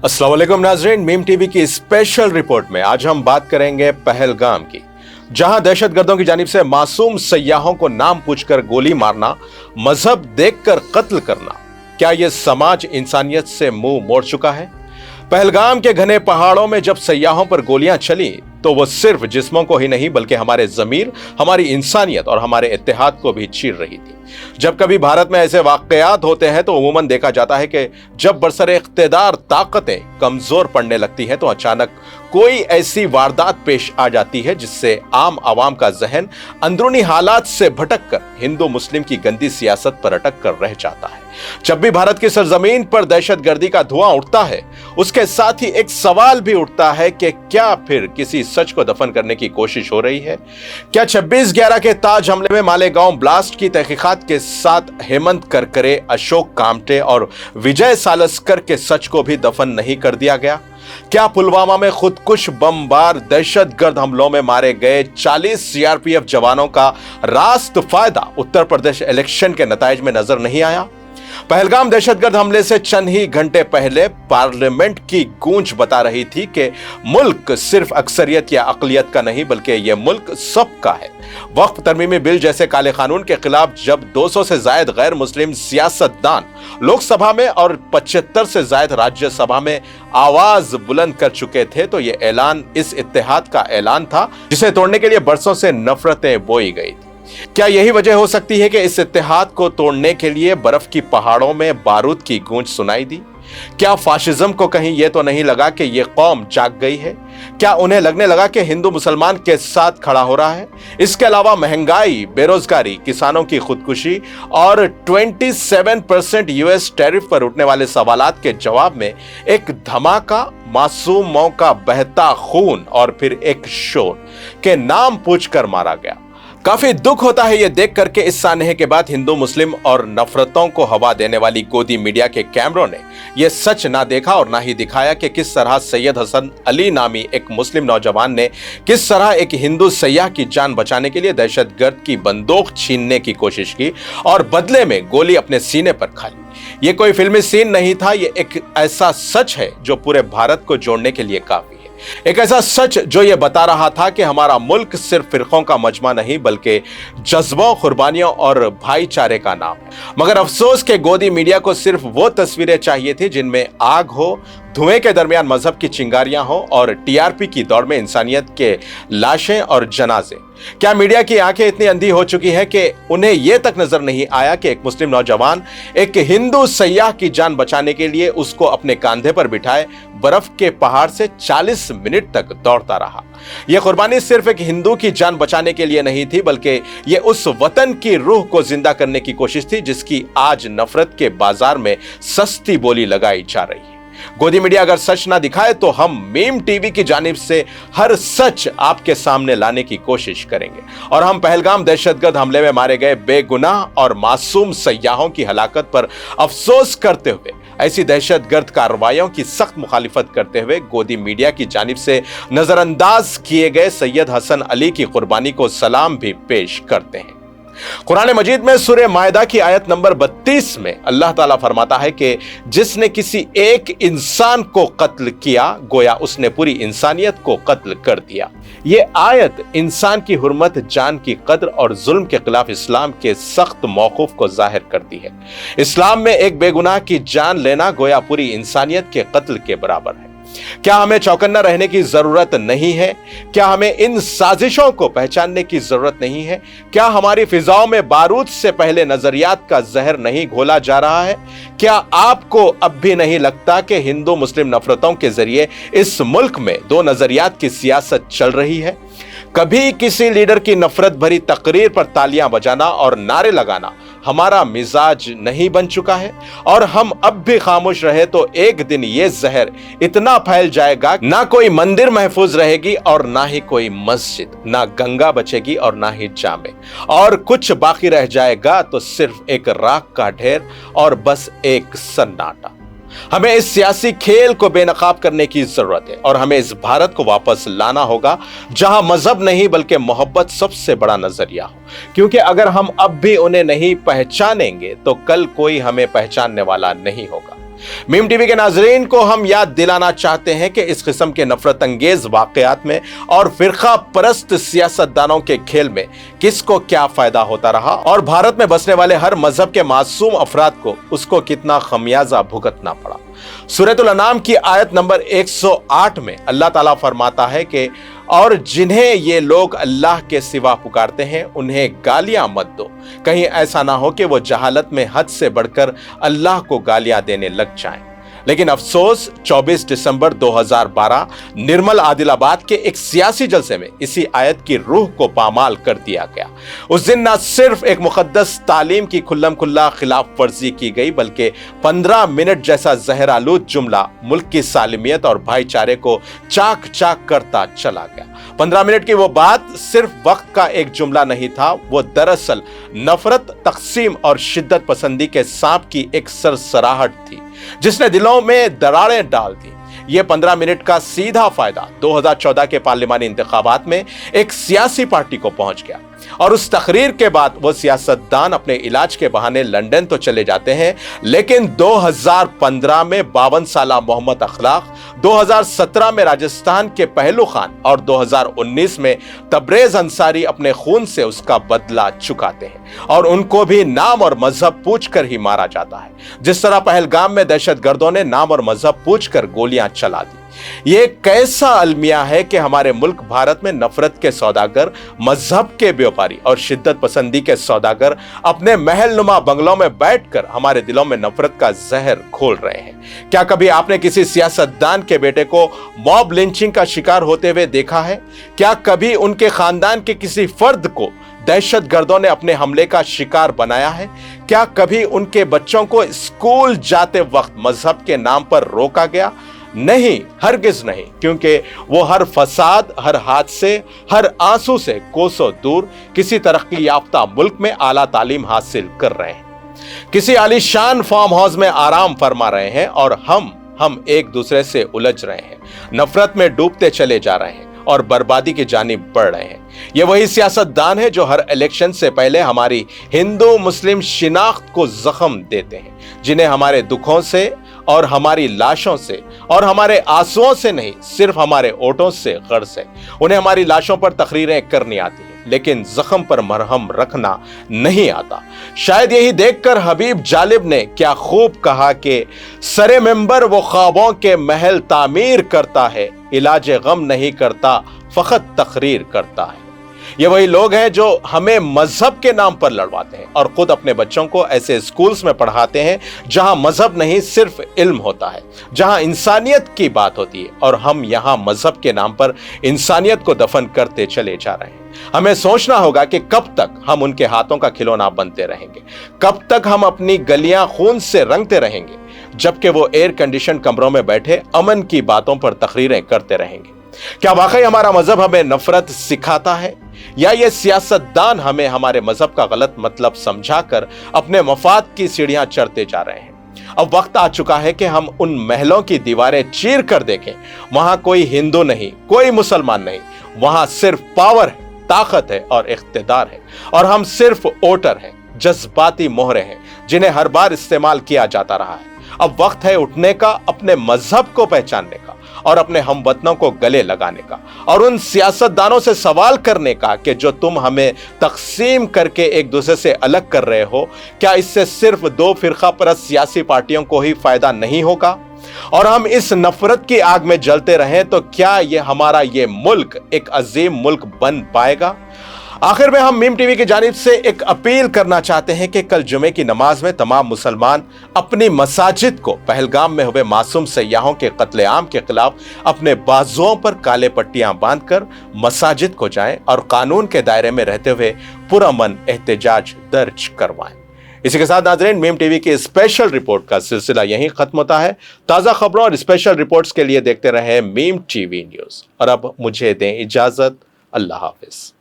अस्सलाम वालेकुम नाज़रीन, मीम टीवी की स्पेशल रिपोर्ट में आज हम बात करेंगे पहलगाम की, जहां दहशतगर्दों की जानिब से मासूम सयाहों को नाम पूछकर गोली मारना, मजहब देखकर कत्ल करना, क्या यह समाज इंसानियत से मुंह मोड़ चुका है? पहलगाम के घने पहाड़ों में जब सयाहों पर गोलियां चली तो वो सिर्फ जिस्मों को ही नहीं बल्कि हमारे ज़मीर, हमारी इंसानियत और हमारे इत्तेहाद को भी चीर रही थी। जब कभी भारत में ऐसे वाकयात होते हैं तो अमूमन देखा जाता है कि जब बरसरे इख्तिदार ताकतें कमजोर पड़ने लगती हैं तो अचानक कोई ऐसी वारदात पेश आ जाती है जिससे आम आवाम का जहन अंदरूनी हालात से भटक कर हिंदू मुस्लिम की गंदी सियासत पर अटक कर रह जाता है। जब भी भारत की सरजमीन पर दहशतगर्दी का धुआं उठता है, उसके साथ ही एक सवाल भी उठता है कि क्या फिर किसी सच को दफन करने की कोशिश हो रही है? क्या 26/11 के ताज हमले में मालेगांव ब्लास्ट की तहकीकात के साथ हेमंत करकरे, अशोक कामटे और विजय सालस्कर के सच को भी दफन नहीं कर दिया गया? क्या पुलवामा में खुदकुश बमबार दहशतगर्द हमलों में मारे गए 40 सीआरपीएफ जवानों का रास्त फायदा उत्तर प्रदेश इलेक्शन के नताइज में नजर नहीं आया? पहलगाम दहशतगर्द हमले से चंद ही घंटे पहले पार्लियामेंट की गूंज बता रही थी कि मुल्क सिर्फ अक्सरियत या अकलियत का नहीं बल्कि यह मुल्क सबका है। वक्फ तरमीमी बिल जैसे काले कानून के खिलाफ जब 200 से जायद गैर मुस्लिम सियासतदान लोकसभा में और 75 से जायद राज्यसभा में आवाज बुलंद कर चुके थे तो यह ऐलान इस इत्तेहाद का ऐलान था जिसे तोड़ने के लिए बरसों से नफरतें बोई गई थी। क्या यही वजह हो सकती है कि इस इत्तेहाद को तोड़ने के लिए बर्फ की पहाड़ों में बारूद की गूंज सुनाई दी? क्या फाशिज्म को कहीं यह तो नहीं लगा कि यह कौम जाग गई है? क्या उन्हें लगने लगा कि हिंदू मुसलमान के साथ खड़ा हो रहा है? इसके अलावा महंगाई, बेरोजगारी, किसानों की खुदकुशी और 27% यूएस टैरिफ पर उठने वाले सवालात के जवाब में एक धमाका, मासूमों का बहता खून और फिर एक शोर के नाम पूछकर मारा गया। काफी दुख होता है यह देख करके इस सानहे के बाद हिंदू मुस्लिम और नफरतों को हवा देने वाली गोदी मीडिया के कैमरों ने यह सच ना देखा और ना ही दिखाया कि किस तरह सैयद हसन अली नामी एक मुस्लिम नौजवान ने किस तरह एक हिंदू सयाह की जान बचाने के लिए दहशतगर्द की बंदूक छीनने की कोशिश की और बदले में गोली अपने सीने पर खा ली। यह कोई फिल्मी सीन नहीं था, यह एक ऐसा सच है जो पूरे भारत को जोड़ने के लिए काफी, एक ऐसा सच जो ये बता रहा था कि हमारा मुल्क सिर्फ फिरकों का मजमा नहीं बल्कि जज्बों, कुर्बानियों और भाईचारे का नाम है। मगर अफसोस के गोदी मीडिया को सिर्फ वो तस्वीरें चाहिए थी जिनमें आग हो, धुएं के दरमियान मजहब की चिंगारियां हो और टीआरपी की दौड़ में इंसानियत के लाशें और जनाजे। क्या मीडिया की आंखें इतनी अंधी हो चुकी है कि उन्हें यह तक नजर नहीं आया कि एक मुस्लिम नौजवान एक हिंदू सयाह की जान बचाने के लिए उसको अपने कांधे पर बिठाए बर्फ के पहाड़ से 40 मिनट तक दौड़ता रहा? यह कुर्बानी सिर्फ एक हिंदू की जान बचाने के लिए नहीं थी बल्कि यह उस वतन की रूह को जिंदा करने की कोशिश थी जिसकी आज नफरत के बाजार में सस्ती बोली लगाई जा रही है। गोदी मीडिया अगर सच ना दिखाए तो हम मीम टीवी की जानिब से हर सच आपके सामने लाने की कोशिश करेंगे और हम पहलगाम दहशतगर्द हमले में मारे गए बेगुनाह और मासूम सयाहों की हलाकत पर अफसोस करते हुए ऐसी दहशतगर्द कार्रवाइयों की सख्त मुखालिफत करते हुए गोदी मीडिया की जानिब से नजरअंदाज किए गए सैयद हसन अली की कुर्बानी को सलाम भी पेश करते हैं। कुरान मजीद में सूरह मायदा की आयत नंबर 32 में अल्लाह ताला फरमाता है कि जिसने किसी एक इंसान को कत्ल किया गोया उसने पूरी इंसानियत को कत्ल कर दिया। ये आयत इंसान की हुर्मत, जान की कद्र और जुल्म के खिलाफ इस्लाम के सख्त मौक़िफ़ को जाहिर करती है। इस्लाम में एक बेगुनाह की जान लेना गोया पूरी इंसानियत के कत्ल के बराबर है। क्या हमें चौकन्ना रहने की जरूरत नहीं है? क्या हमें इन साजिशों को पहचानने की जरूरत नहीं है? क्या हमारी फिजाओं में बारूद से पहले नजरियात का जहर नहीं घोला जा रहा है? क्या आपको अब भी नहीं लगता कि हिंदू मुस्लिम नफरतों के जरिए इस मुल्क में दो नजरियात की सियासत चल रही है? कभी किसी लीडर की नफरत भरी तकरीर पर तालियां बजाना और नारे लगाना हमारा मिजाज नहीं बन चुका है? और हम अब भी खामोश रहे तो एक दिन ये जहर इतना फैल जाएगा, ना कोई मंदिर महफूज रहेगी और ना ही कोई मस्जिद, ना गंगा बचेगी और ना ही जामे, और कुछ बाकी रह जाएगा तो सिर्फ एक राख का ढेर और बस एक सन्नाटा। हमें इस सियासी खेल को बेनकाब करने की जरूरत है और हमें इस भारत को वापस लाना होगा जहां मजहब नहीं बल्कि मोहब्बत सबसे बड़ा नजरिया हो, क्योंकि अगर हम अब भी उन्हें नहीं पहचानेंगे तो कल कोई हमें पहचानने वाला नहीं होगा। मीम टीवी के नाजरीन को हम याद दिलाना चाहते हैं कि इस किस्म के नफरत अंगेज वाकयात में और फिरका परस्त सियासतदानों के खेल में किसको क्या फायदा होता रहा और भारत में बसने वाले हर मजहब के मासूम अफराद को उसको कितना खमियाजा भुगतना पड़ा। सूरह अनाम की आयत नंबर 108 में अल्लाह ताला फरमाता है कि और जिन्हें ये लोग अल्लाह के सिवा पुकारते हैं उन्हें गालियां मत दो, कहीं ऐसा ना हो कि वो जहालत में हद से बढ़कर अल्लाह को गालियां देने लग जाएं। लेकिन अफसोस 24 दिसंबर 2012 निर्मल आदिलाबाद के एक सियासी जलसे में इसी आयत की रूह को पामाल कर दिया गया। उस दिन न सिर्फ एक मुकद्दस तालीम की खुल्लम खुल्ला खिलाफ वर्जी की गई बल्कि 15 मिनट जैसा जहर आलूद जुमला मुल्क की सालिमियत और भाईचारे को चाक चाक करता चला गया। 15 मिनट की वो बात सिर्फ वक्त का एक जुमला नहीं था, वो दरअसल नफरत, तकसीम और शिद्दत पसंदी के सांप की एक सरसराहट थी जिसने दिलों में दरारें डाल दी। ये 15 मिनट का सीधा फायदा 2014 के पार्लिमानी इंतखाबात में एक सियासी पार्टी को पहुंच गया और उस तकरीर के बाद वो सियासतदान अपने इलाज के बहाने लंदन तो चले जाते हैं, लेकिन 2015 में 52 साला मोहम्मद अखलाक, 2017 में राजस्थान के पहलू खान और 2019 में तबरेज अंसारी अपने खून से उसका बदला चुकाते हैं और उनको भी नाम और मजहब पूछकर ही मारा जाता है, जिस तरह पहलगाम में दहशतगर्दों ने नाम और मजहब पूछकर गोलियां चला दी। ये कैसा अलमिया है कि हमारे मुल्क भारत में नफरत के सौदागर, मजहब के व्यापारी और शिद्दत पसंदी के सौदागर अपने महल नुमा बंगलों में बैठकर हमारे दिलों में नफरत का जहर घोल रहे हैं। क्या कभी आपने किसी सियासतदान के बेटे को मॉब लिंचिंग का शिकार होते हुए देखा है? क्या कभी उनके खानदान के किसी फर्द को दहशतगर्दों ने अपने हमले का शिकार बनाया है? क्या कभी उनके बच्चों को स्कूल जाते वक्त मजहब के नाम पर रोका गया? नहीं, हरगिज नहीं, क्योंकि वो हर फसाद, हर हादसे, हर आंसू से कोसों दूर किसी तरक्की याफ्ता मुल्क में आला तालीम हासिल कर रहे हैं, किसी आलीशान फार्म हाउस में आराम फरमा रहे हैं और हम एक दूसरे से उलझ रहे हैं, नफरत में डूबते चले जा रहे हैं और बर्बादी की जानिब बढ़ रहे हैं। ये वही सियासतदान है जो हर इलेक्शन से पहले हमारी हिंदू मुस्लिम शिनाख्त को जख्म देते हैं, जिन्हें हमारे दुखों से और हमारी लाशों से और हमारे आंसुओं से नहीं, सिर्फ हमारे ओटों से गर्ज है। उन्हें हमारी लाशों पर तकरीरें करनी आती हैं, लेकिन जख्म पर मरहम रखना नहीं आता। शायद यही देखकर हबीब जालिब ने क्या खूब कहा कि सरे मेंबर वो ख्वाबों के महल तामीर करता है, इलाजे गम नहीं करता, फकत तकरीर करता है। ये वही लोग हैं जो हमें मजहब के नाम पर लड़वाते हैं और खुद अपने बच्चों को ऐसे स्कूल्स में पढ़ाते हैं जहां मजहब नहीं, सिर्फ इल्म होता है, जहां इंसानियत की बात होती है, और हम यहां मजहब के नाम पर इंसानियत को दफन करते चले जा रहे हैं। हमें सोचना होगा कि कब तक हम उनके हाथों का खिलौना बनते रहेंगे, कब तक हम अपनी गलियां खून से रंगते रहेंगे, जबकि वो एयर कंडीशन कमरों में बैठे अमन की बातों पर तकरीरें करते रहेंगे। क्या वाकई हमारा मजहब हमें नफरत सिखाता है, या ये सियासतदान हमें हमारे मजहब का गलत मतलब समझाकर अपने मफाद की सीढ़ियां चढ़ते जा रहे हैं? अब वक्त आ चुका है कि हम उन महलों की दीवारें चीर कर देखें। वहां कोई हिंदू नहीं, कोई मुसलमान नहीं, वहां सिर्फ पावर है, ताकत है और इख्तिदार है, और हम सिर्फ वोटर हैं, जज्बाती मोहरे हैं जिन्हें हर बार इस्तेमाल किया जाता रहा है। अब वक्त है उठने का, अपने मजहब को पहचानने का और अपने हमवतनों को गले लगाने का, और उन सियासतदानों से सवाल करने का कि जो तुम हमें तकसीम करके एक दूसरे से अलग कर रहे हो, क्या इससे सिर्फ दो फिरका परस्त सियासी पार्टियों को ही फायदा नहीं होगा? और हम इस नफरत की आग में जलते रहें तो क्या ये हमारा ये मुल्क एक अजीम मुल्क बन पाएगा? आखिर में हम मीम टीवी की जानिब से एक अपील करना चाहते हैं कि कल जुमे की नमाज में तमाम मुसलमान अपनी मसाजिद को पहलगाम में हुए मासूम सयाहों के कत्लेआम के खिलाफ अपने बाजुओं पर काले पट्टियां बांधकर मसाजिद को जाएं और कानून के दायरे में रहते हुए पुरअमन एहतजाज दर्ज करवाएं। इसी के साथ नाज़रीन, मीम टीवी की स्पेशल रिपोर्ट का सिलसिला यहीं खत्म होता है। ताज़ा खबरों और स्पेशल रिपोर्ट्स के लिए देखते रहें मीम टीवी न्यूज़, और अब मुझे दें इजाज़त। अल्लाह हाफिज।